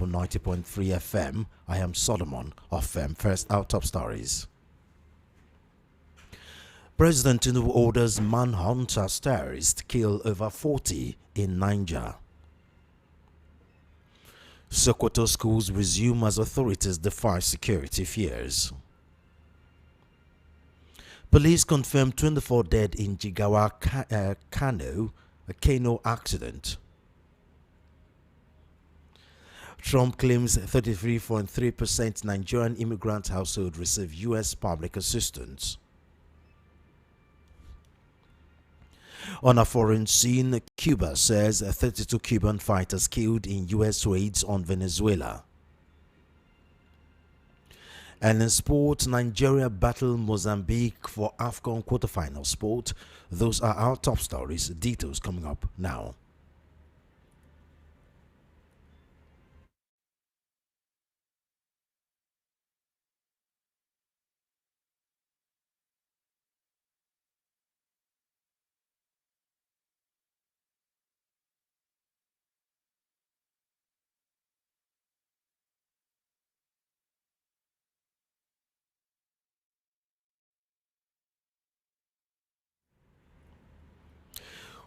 people 90.3 FM. I am Solomon of First Out Top Stories. President Tinubu orders manhunt as terrorists kill over 40 in Niger. Sokoto schools resume as authorities defy security fears. Police confirm 24 dead in Jigawa Kano accident. Trump claims 33.3% Nigerian immigrant household receive U.S. public assistance. On a foreign scene, Cuba says 32 Cuban fighters killed in U.S. raids on Venezuela. And in sport, Nigeria battle Mozambique for AFCON quarterfinal spot. Those are our top stories. Details coming up now.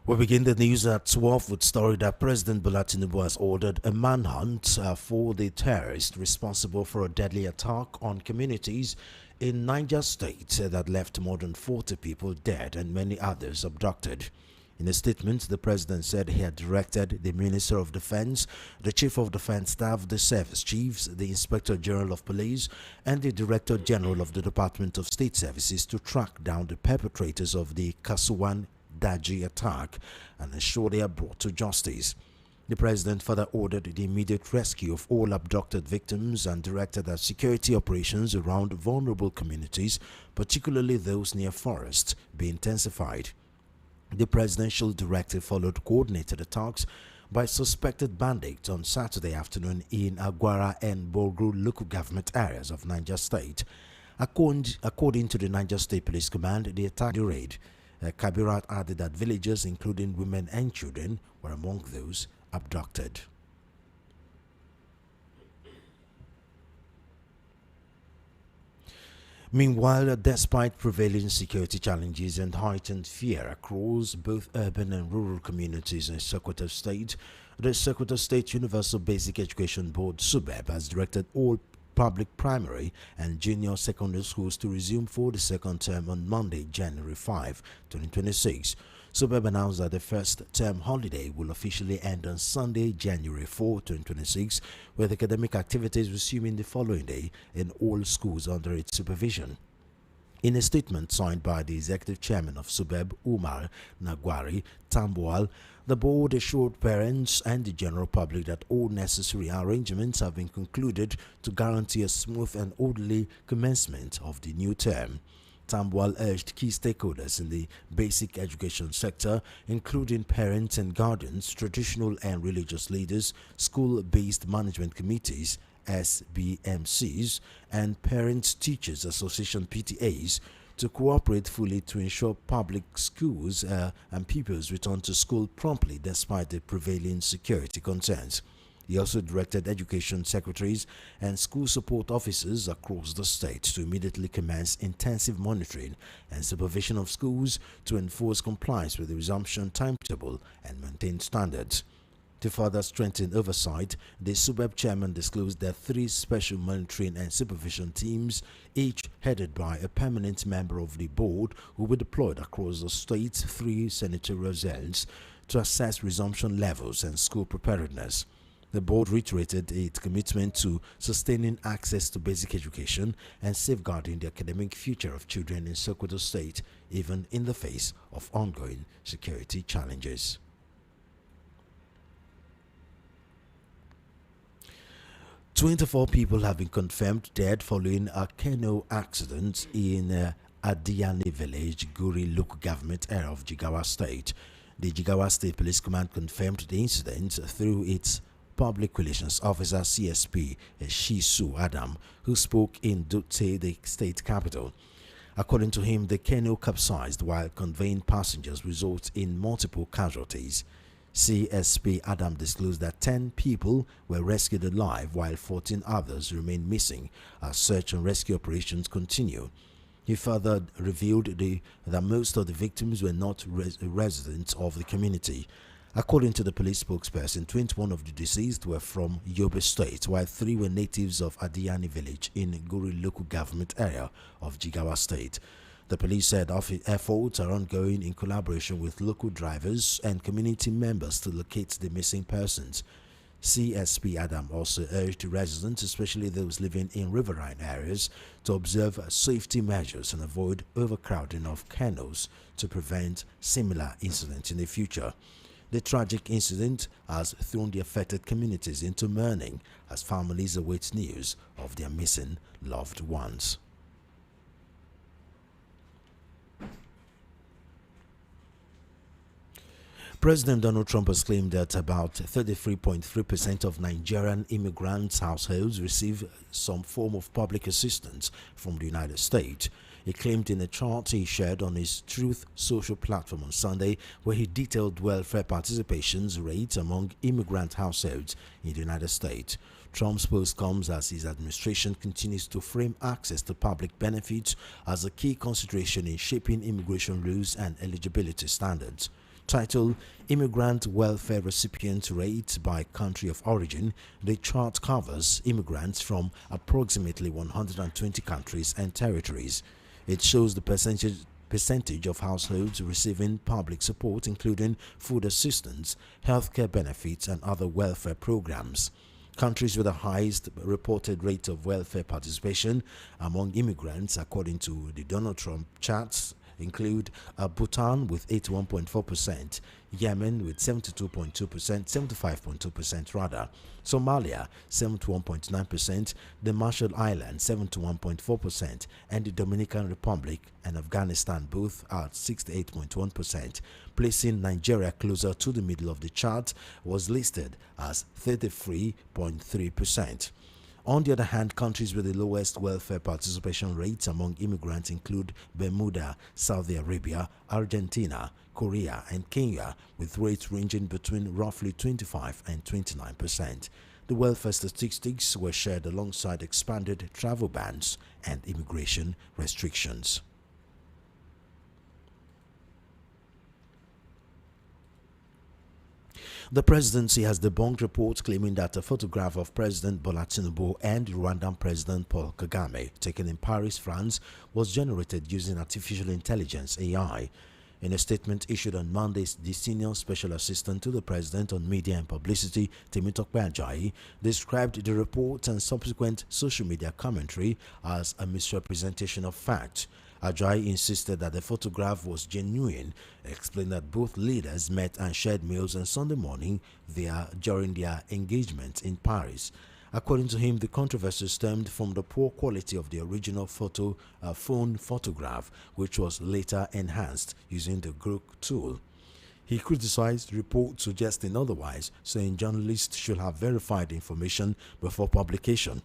We begin the news at 12 with story that President Bola Tinubu has ordered a manhunt for the terrorists responsible for a deadly attack on communities in Niger State that left more than 40 people dead and many others abducted. In a statement, the president said he had directed the Minister of Defense, the Chief of Defense Staff, the Service Chiefs, the Inspector General of Police, and the Director General of the Department of State Services to track down the perpetrators of the Kasuwan Daji attack and ensure they are brought to justice. The president further ordered the immediate rescue of all abducted victims and directed that security operations around vulnerable communities, particularly those near forests, be intensified. The presidential directive followed coordinated attacks by suspected bandits on Saturday afternoon in Agwara and Borgu local government areas of Niger State. According to the Niger State Police Command, the attack raid Kabirat added that villagers, including women and children, were among those abducted. Meanwhile, despite prevailing security challenges and heightened fear across both urban and rural communities in Sokoto State, the Sokoto State Universal Basic Education Board (SUBEB) has directed all public primary and junior secondary schools to resume for the second term on Monday, January 5, 2026. SUBEB announced that the first term holiday will officially end on Sunday, January 4, 2026, with academic activities resuming the following day in all schools under its supervision. In a statement signed by the executive chairman of SUBEB, Umar Nagwari Tambuwal, the board assured parents and the general public that all necessary arrangements have been concluded to guarantee a smooth and orderly commencement of the new term. Tambuwal urged key stakeholders in the basic education sector, including parents and guardians, traditional and religious leaders, school-based management committees, SBMCs, and Parents Teachers Association PTAs, to cooperate fully to ensure public schools and pupils return to school promptly despite the prevailing security concerns. He also directed education secretaries and school support officers across the state to immediately commence intensive monitoring and supervision of schools to enforce compliance with the resumption timetable and maintain standards. To further strengthen oversight, the SUBEB chairman disclosed that 3 special monitoring and supervision teams, each headed by a permanent member of the board, will be deployed across the state's 3 senatorial zones to assess resumption levels and school preparedness. The board reiterated its commitment to sustaining access to basic education and safeguarding the academic future of children in Sokoto State, even in the face of ongoing security challenges. 24 people have been confirmed dead following a canoe accident in Adiani village, Guri local government area of Jigawa State. The Jigawa State Police Command confirmed the incident through its Public Relations Officer CSP Shisu Adam, who spoke in Dutse, the state capital. According to him, the canoe capsized while conveying passengers, results in multiple casualties. CSP Adam disclosed that 10 people were rescued alive while 14 others remain missing as search and rescue operations continue. He further revealed that most of the victims were not residents of the community. According to the police spokesperson, 21 of the deceased were from Yobe State, while 3 were natives of Adiani village in Guri local government area of Jigawa State. The police said efforts are ongoing in collaboration with local drivers and community members to locate the missing persons. CSP Adam also urged residents, especially those living in riverine areas, to observe safety measures and avoid overcrowding of canoes to prevent similar incidents in the future. The tragic incident has thrown the affected communities into mourning as families await news of their missing loved ones. President Donald Trump has claimed that about 33.3% of Nigerian immigrants' households receive some form of public assistance from the United States. He claimed in a chart he shared on his Truth Social platform on Sunday, where he detailed welfare participation rates among immigrant households in the United States. Trump's post comes as his administration continues to frame access to public benefits as a key consideration in shaping immigration rules and eligibility standards. Titled Immigrant Welfare Recipient Rates by Country of Origin, the chart covers immigrants from approximately 120 countries and territories. It shows the percentage of households receiving public support, including food assistance, healthcare benefits, and other welfare programs. Countries with the highest reported rate of welfare participation among immigrants, according to the Donald Trump charts, include Bhutan with 81.4%, Yemen with 72.2%, 75.2% rather, Somalia 71.9%, the Marshall Islands 71.4%, and the Dominican Republic and Afghanistan both at 68.1%. Placing Nigeria closer to the middle of the chart was listed as 33.3%. On the other hand, countries with the lowest welfare participation rates among immigrants include Bermuda, Saudi Arabia, Argentina, Korea, and Kenya, with rates ranging between roughly 25 and 29%. The welfare statistics were shared alongside expanded travel bans and immigration restrictions. The presidency has debunked reports claiming that a photograph of President Bola Tinubu and Rwandan President Paul Kagame taken in Paris, France, was generated using artificial intelligence AI. In a statement issued on Monday, the senior special assistant to the president on media and publicity, Temitope Ajayi, described the report and subsequent social media commentary as a misrepresentation of fact. Ajayi insisted that the photograph was genuine, explained that both leaders met and shared meals on Sunday morning during their engagement in Paris. According to him, the controversy stemmed from the poor quality of the original phone photograph, which was later enhanced using the Grok tool. He criticized reports suggesting otherwise, saying journalists should have verified information before publication.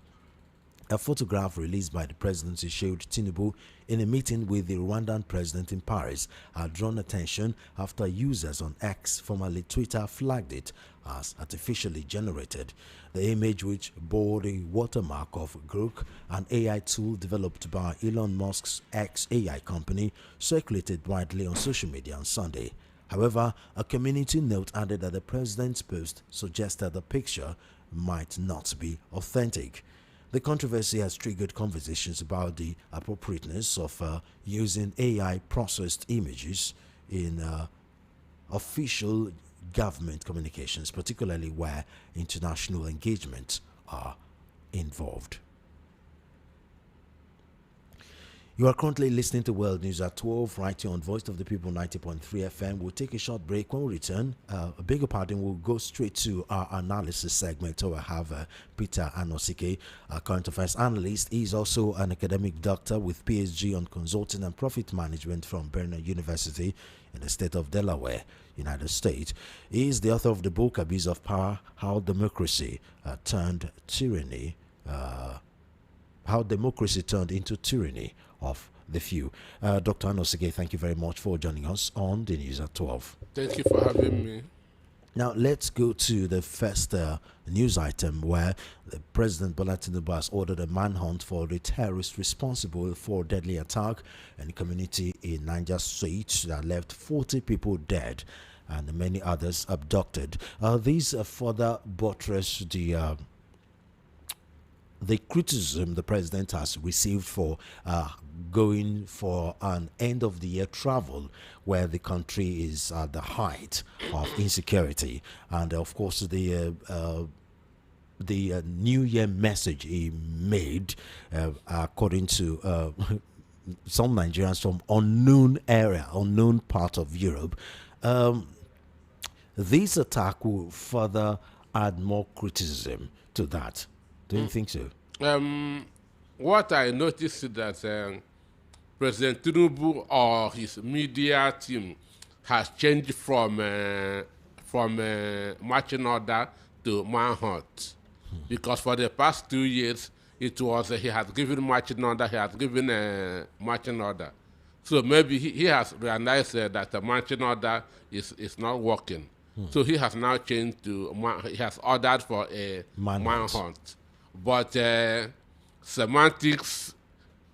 A photograph released by the presidency showed Tinubu in a meeting with the Rwandan president in Paris had drawn attention after users on X, formerly Twitter, flagged it as artificially generated. The image, which bore the watermark of Grok, an AI tool developed by Elon Musk's X AI company, circulated widely on social media on Sunday. However, a community note added that the president's post suggested the picture might not be authentic. The controversy has triggered conversations about the appropriateness of using AI-processed images in official government communications, particularly where international engagements are involved. You are currently listening to World News at 12, right here on Voice of the People 90.3 FM. We'll take a short break. When we return, a bigger pardon, we'll go straight to our analysis segment. So I have Peter Anosike, a current affairs analyst. He's also an academic doctor with PhD on consulting and profit management from Bernard University in the state of Delaware, United States. He is the author of the book Abuse of Power: How Democracy Turned Tyranny. How democracy turned into tyranny of the few. Dr. Anosike, thank you very much for joining us on the news at 12. Thank you for having me. Now let's go to the first news item, where the President Bola Tinubu has ordered a manhunt for the terrorists responsible for deadly attack in the community in Niger State that left 40 people dead and many others abducted. These further buttress the criticism the president has received for going for an end of the year travel where the country is at the height of insecurity, and of course the New Year message he made, according to some Nigerians from unknown part of Europe. This attack will further add more criticism to that. Don't you think so? What I noticed is that President Tinubu or his media team has changed from marching order to manhunt, because for the past 2 years it was he has given marching order, he has given a marching order. So maybe he has realized that the marching order is not working. So he has now changed to he has ordered for a manhunt. But semantics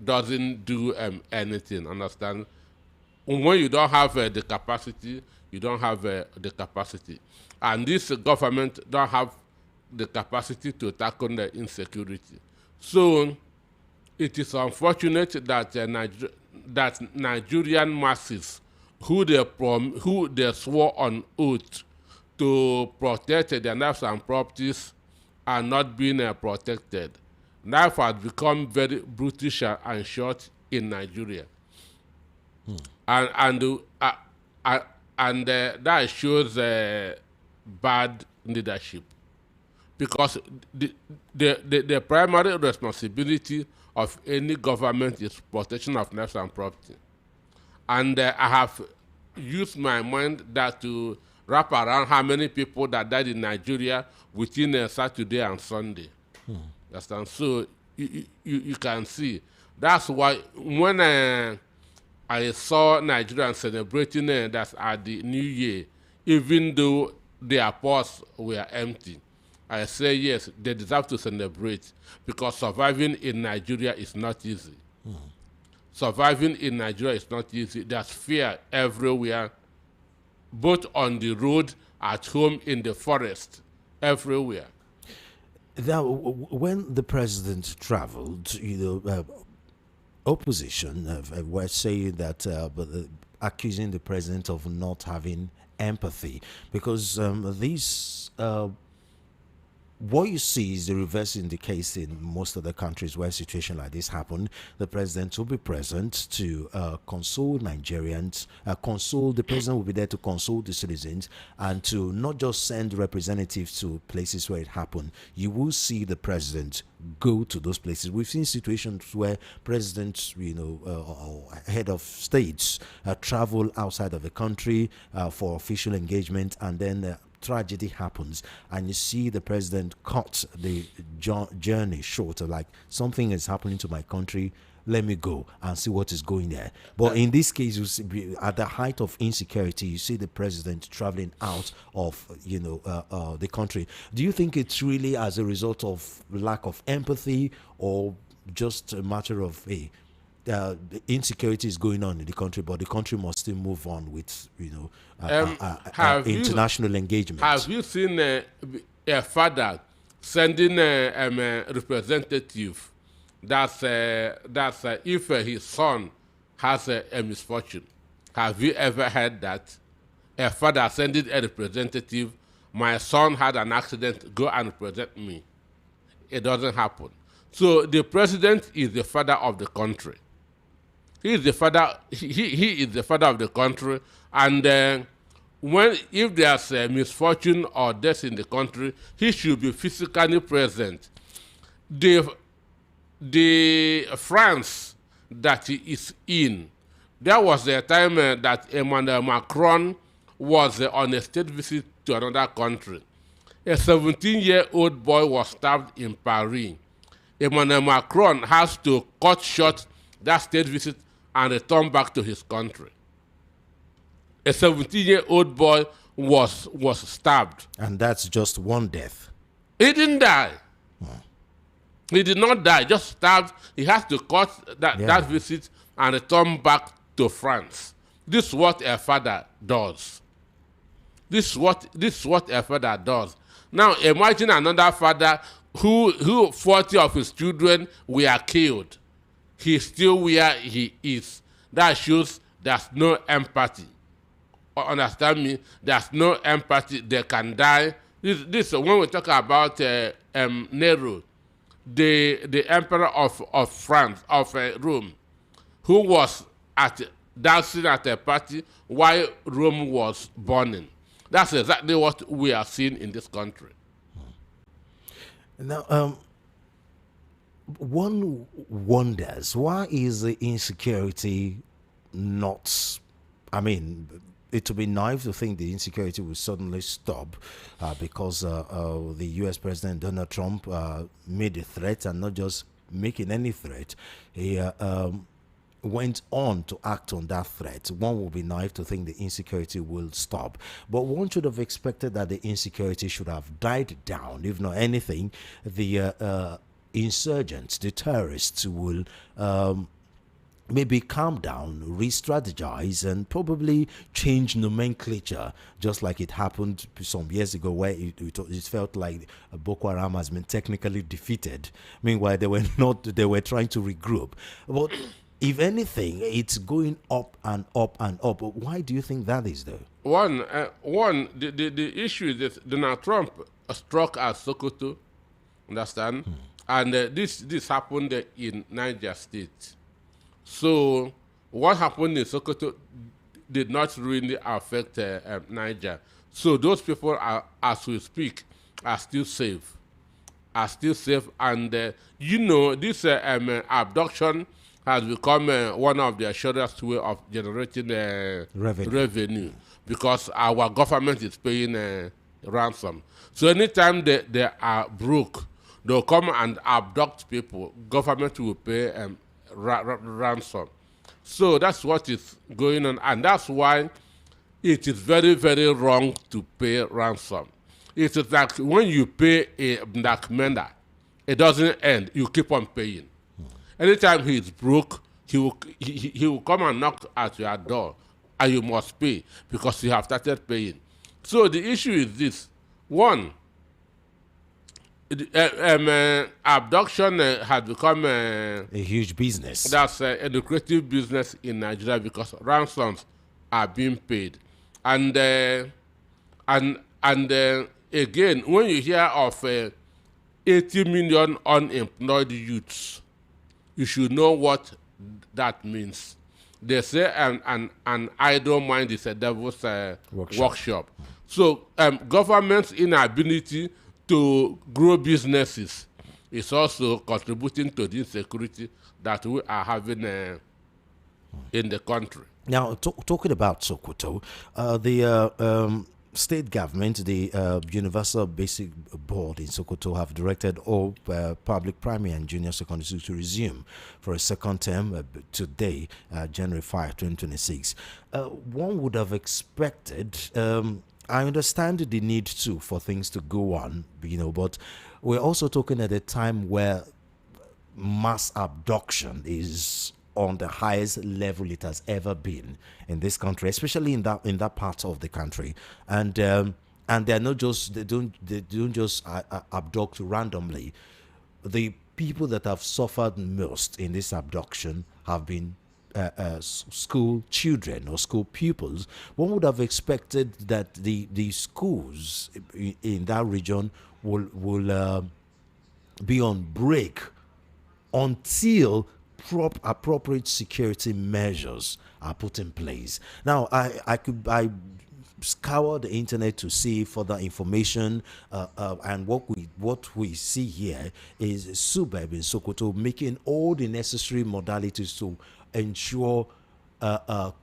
doesn't do anything, understand? When you don't have the capacity, you don't have the capacity. And this government don't have the capacity to tackle the insecurity. So it is unfortunate that that Nigerian masses who they swore on oath to protect their lives and properties are not being protected. Life has become very brutish and short in Nigeria, and that shows bad leadership, because the primary responsibility of any government is protection of lives and property. And I have used my mind that to wrap around how many people that died in Nigeria within Saturday and Sunday. Understand? So you can see. That's why when I saw Nigerians celebrating that at the New Year, even though their purses were empty, I say yes, they deserve to celebrate, because surviving in Nigeria is not easy. Surviving in Nigeria is not easy. There's fear everywhere, both on the road, at home, in the forest, everywhere. Now, when the president traveled, opposition were saying that, accusing the president of not having empathy, because what you see is the reverse in the case in most of the countries where situations like this happen. The president will be present to console Nigerians, the president will be there to console the citizens, and to not just send representatives to places where it happened. You will see the president go to those places. We've seen situations where presidents, or head of states travel outside of the country for official engagement, and then tragedy happens, and you see the president cut the journey short, like, something is happening to my country, let me go and see what is going there. But in this case, you see, at the height of insecurity, you see the president traveling out of the country. Do you think it's really as a result of lack of empathy, or just a matter of the insecurity is going on in the country, but the country must still move on with international engagement? Have you seen a father sending a representative that's if his son has a misfortune? Have you ever heard that? A father sending a representative, my son had an accident, go and represent me. It doesn't happen. So the president is the father of the country. He is the father. He is the father of the country, and if there's a misfortune or death in the country, he should be physically present. The France that he is in, there was a time that Emmanuel Macron was on a state visit to another country. A 17-year-old boy was stabbed in Paris. Emmanuel Macron has to cut short that state visit and return back to his country. A 17-year-old boy was stabbed. And that's just one death. He didn't die. He did not die, just stabbed. He has to cut that visit and return back to France. This is what a father does. This is what a father does. Now imagine another father who 40 of his children were killed. He's still where he is. That shows there's no empathy. Understand me? There's no empathy. They can die. This when we talk about Nero, the emperor of France, of Rome, who was dancing at a party while Rome was burning. That's exactly what we are seeing in this country. Now, one wonders, why is the insecurity not, I mean, it would be naive to think the insecurity will suddenly stop because the US President Donald Trump made a threat, and not just making any threat. He went on to act on that threat. One would be naive to think the insecurity will stop. But one should have expected that the insecurity should have died down. If not anything, the insurgents, the terrorists, will maybe calm down, re-strategize, and probably change nomenclature, just like it happened some years ago, where it felt like Boko Haram has been technically defeated. Meanwhile, they were not. They were trying to regroup. But if anything, it's going up and up and up. Why do you think that is, though? The issue is that Donald Trump struck at Sokoto, understand? And this happened in Niger State. So what happened in Sokoto did not really affect Niger. So those people, are, as we speak, are still safe. And this abduction has become one of the surest way of generating revenue, because our government is paying ransom. So anytime they are broke, they'll come and abduct people. Government will pay ransom. So that's what is going on, and that's why it is very, very wrong to pay ransom. It is like when you pay a blackmailer, it doesn't end. You keep on paying. Anytime he is broke, he will come and knock at your door, and you must pay because you have started paying. So the issue is this: one, abduction has become a huge business. That's a lucrative business in Nigeria because ransoms are being paid, and again, when you hear of 80 million unemployed youths, you should know what that means. They say an idle mind is a devil's workshop. So government's inability to grow businesses is also contributing to the insecurity that we are having in the country. Now, talking about Sokoto, the state government, the Universal Basic Board in Sokoto, have directed all public primary and junior secondary schools to resume for a second term today, January 5, 2026. One would have expected, I understand the need for things to go on, but we're also talking at a time where mass abduction is on the highest level it has ever been in this country, especially in that part of the country, and they're not just they don't just abduct randomly. The people that have suffered most in this abduction have been school children or school pupils. One would have expected that the schools in that region will be on break until appropriate security measures are put in place. Now, I scoured the internet to see further information, and what we see here is SUBEB in Sokoto making all the necessary modalities to ensure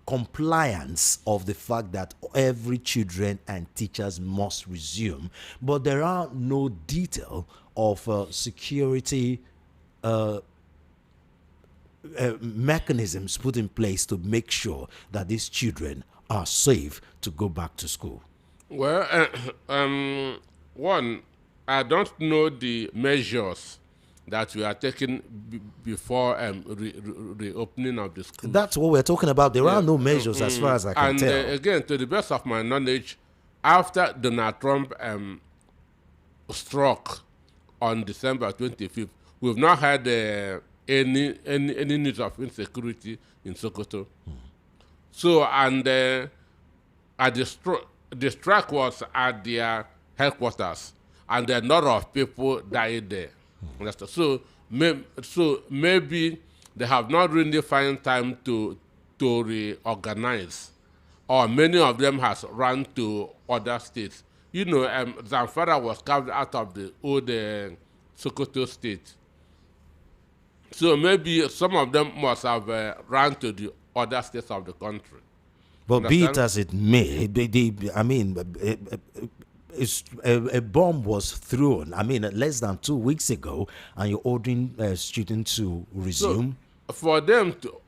compliance of the fact that every children and teachers must resume, but there are no detail of security mechanisms put in place to make sure that these children are safe to go back to school. Well, one, I don't know the measures that we are taking before reopening of the schools. That's what we're talking about. There Yeah, are no measures as far as I can and tell. again, to the best of my knowledge, after Donald Trump struck on December 25th, we've not had any news of insecurity in Sokoto. So, and the strike was at their headquarters, and a lot of people died there. Understand? So maybe they have not really found time to reorganize, or many of them has run to other states. You know, Zamfara was carved out of the old Sokoto state. So maybe some of them must have run to the other states of the country. But be it Understand? as it may, I mean, a bomb was thrown. I mean, less than 2 weeks ago, and you're ordering students to resume. For them to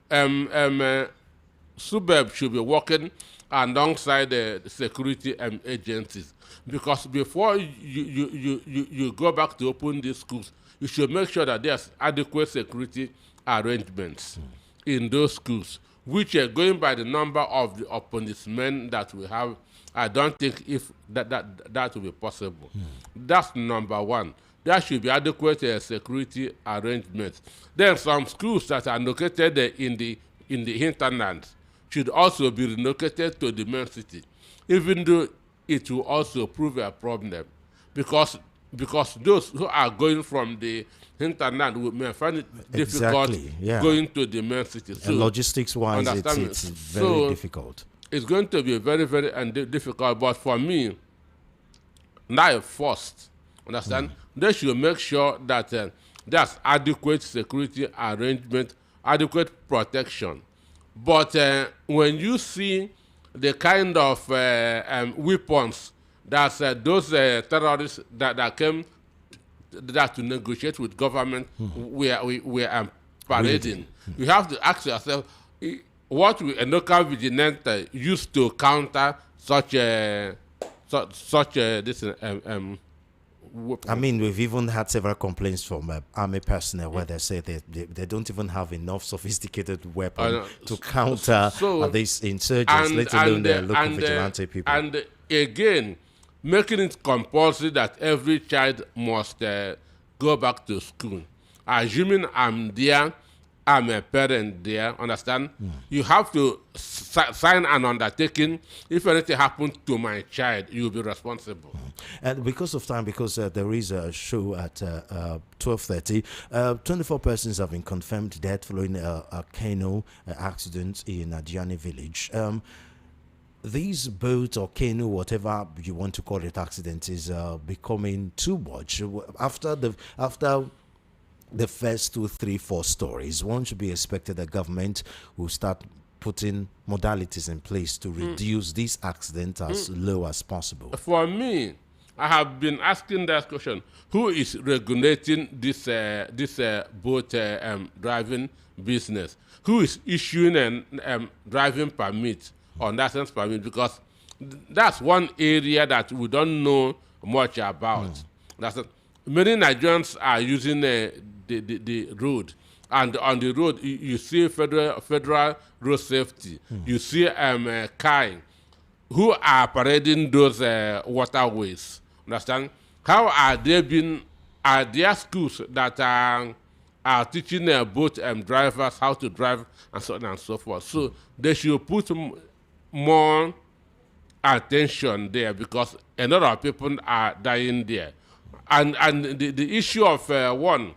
SUBEB should be working alongside the security agencies, because before you go back to open these schools, you should make sure that there's adequate security arrangements in those schools, which are going by the number of the policemen that we have. I don't think if that will be possible. That's number one. There should be adequate security arrangements. Then some schools that are located in the hinterland should also be relocated to the main city, even though it will also prove a problem, because those who are going from the hinterland may find it difficult Exactly, yeah. going to the main city. So, And logistics-wise, understand me? it's very So, difficult. it's going to be very, very difficult. But for me, now first, understand, they should make sure that there's adequate security arrangement, adequate protection. But when you see the kind of weapons that those terrorists that came to negotiate with government we are parading, you have to ask yourself, what will a local vigilante use to counter such this weapon? I mean, we've even had several complaints from army personnel where they say they don't even have enough sophisticated weapons to counter these insurgents, let alone the local vigilante people. And again, making it compulsory that every child must go back to school. Assuming I'm there, I'm a parent there, understand? You have to sign an undertaking. If anything happens to my child, you'll be responsible. And because of time, because there is a show at 12:30, 24 persons have been confirmed dead following a canoe accident in Adiani village. These boat or canoe, whatever you want to call it, accident is becoming too much. After the first 2, 3, 4 stories, one should be expected that government will start putting modalities in place to reduce these accidents as low as possible. For me, I have been asking that question: who is regulating this boat driving business? Who is issuing a driving permit or license permit? Because that's one area that we don't know much about. Many Nigerians are using the road, and on the road you see federal road safety. You see KAI who are parading those waterways. Understand? How are they being? Are there schools that are teaching boat drivers how to drive and so on and so forth? So they should put more attention there, because a lot of people are dying there. And the issue of one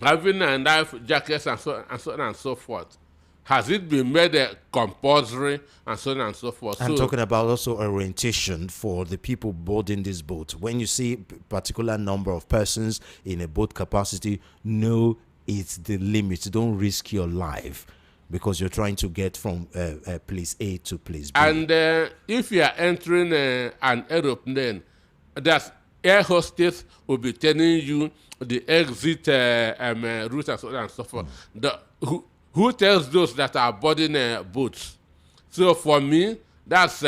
having a life jackets and so on and so forth, has it been made compulsory and so on and so forth? I'm talking about also orientation for the people boarding this boat. When you see particular number of persons in a boat capacity, know it's the limit. Don't risk your life because you're trying to get from place A to place B. And if you are entering an aeroplane, that air hostess will be telling you the exit route and so on and so forth. Who tells those that are boarding boats? So for me, that's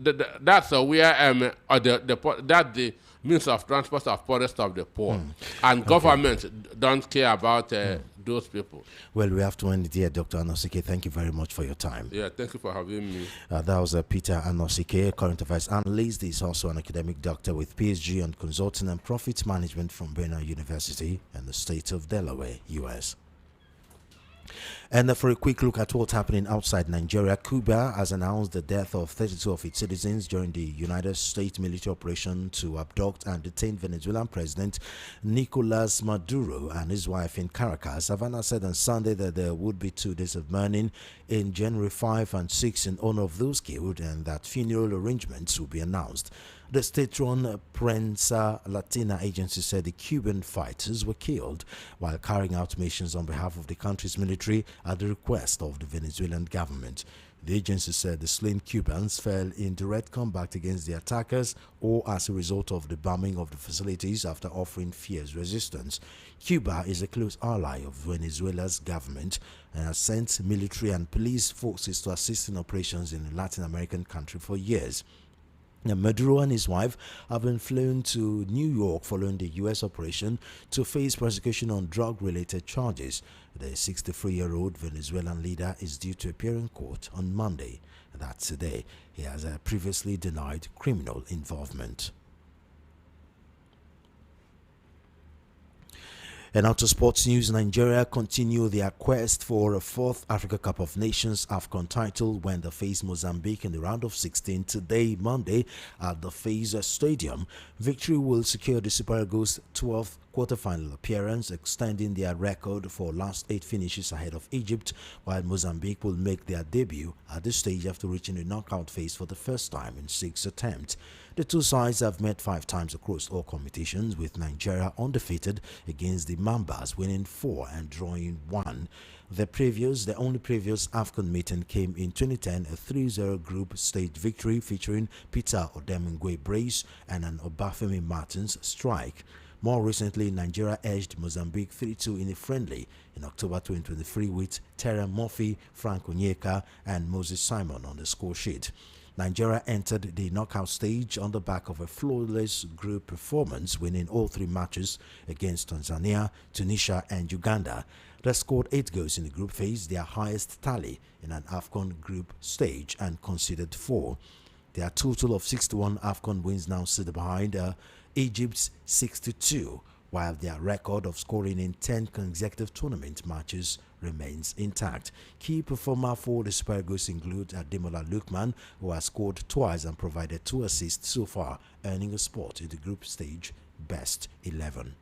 that's where that's the means of transport of poorest of the poor, and government don't care about those people. Well, we have to end it here, Dr. Anosike. Thank you very much for your time. Yeah, thank you for having me. That was Peter Anosike, current affairs analyst. He's also an academic doctor with PhD on consulting and profit management from Brenner University in the state of Delaware, US. And for a quick look at what's happening outside Nigeria, Cuba has announced the death of 32 of its citizens during the United States military operation to abduct and detain Venezuelan President Nicolas Maduro and his wife in Caracas. Havana said on Sunday that there would be 2 days of mourning in January 5 and 6 in honor of those killed, and that funeral arrangements will be announced. The state-run Prensa Latina agency said the Cuban fighters were killed while carrying out missions on behalf of the country's military at the request of the Venezuelan government. The agency said the slain Cubans fell in direct combat against the attackers or as a result of the bombing of the facilities after offering fierce resistance. Cuba is a close ally of Venezuela's government and has sent military and police forces to assist in operations in the Latin American country for years. Now, Maduro and his wife have been flown to New York following the U.S. operation to face prosecution on drug-related charges. The 63-year-old Venezuelan leader is due to appear in court on Monday. That's today. He has previously denied criminal involvement. And out to sports news, Nigeria continue their quest for a 4th Africa Cup of Nations AFCON title when they face Mozambique in the round of 16 today, Monday, at the FaZe Stadium. Victory will secure the Super Eagles' 12th quarterfinal appearance, extending their record for last 8 finishes ahead of Egypt, while Mozambique will make their debut at the stage after reaching the knockout phase for the first time in 6 attempts. The two sides have met 5 times across all competitions, with Nigeria undefeated against the Mambas, winning 4 and drawing 1. The only previous AFCON meeting came in 2010, a 3-0 group stage victory featuring Peter Odemingwe brace and an Obafemi Martins strike. More recently, Nigeria edged Mozambique 3-2 in a friendly in October 2023 with Terra Murphy, Frank Onyeka and Moses Simon on the score sheet. Nigeria entered the knockout stage on the back of a flawless group performance, winning all 3 matches against Tanzania, Tunisia and Uganda. They scored 8 goals in the group phase, their highest tally in an AFCON group stage, and conceded 4. Their total of 61 AFCON wins now sit behind Egypt's 62, while their record of scoring in 10 consecutive tournament matches remains intact. Key performer for the Super Eagles include Ademola Lookman, who has scored twice and provided 2 assists so far, earning a spot in the group stage best 11.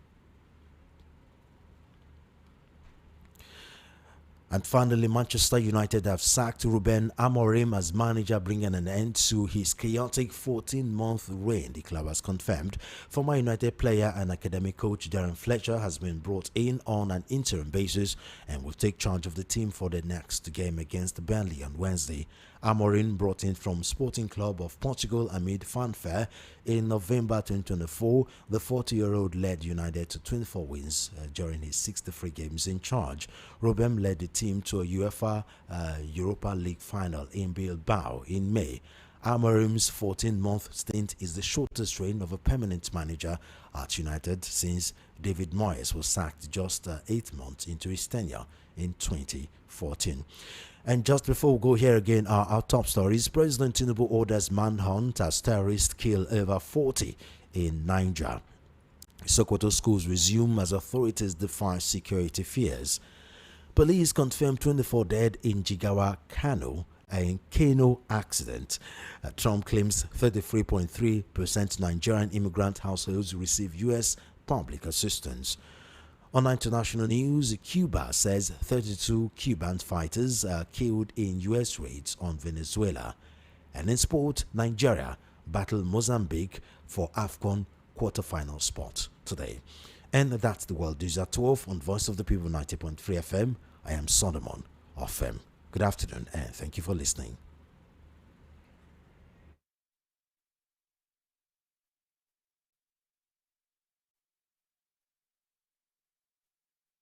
And finally, Manchester United have sacked Ruben Amorim as manager, bringing an end to his chaotic 14-month reign, the club has confirmed. Former United player and academic coach Darren Fletcher has been brought in on an interim basis and will take charge of the team for the next game against Burnley on Wednesday. Amorim, brought in from Sporting Club of Portugal amid fanfare in November 2024, the 40-year-old led United to 24 wins during his 63 games in charge. Ruben led the team to a UEFA Europa League final in Bilbao in May. Amorim's 14-month stint is the shortest reign of a permanent manager at United since David Moyes was sacked just 8 months into his tenure in 2014. And just before we go, here again are our top stories. President Tinubu orders manhunt as terrorists kill over 40 in Niger. Sokoto schools resume as authorities defy security fears. Police confirm 24 dead in Jigawa, Kano, in Kano accident. Trump claims 33.3% Nigerian immigrant households receive U.S. public assistance. On international news, Cuba says 32 Cuban fighters are killed in U.S. raids on Venezuela. And in sport, Nigeria battle Mozambique for AFCON quarterfinal spot today. And that's the World News at 12 on Voice of the People 90.3 FM. I am Solomon of FM. Good afternoon and thank you for listening.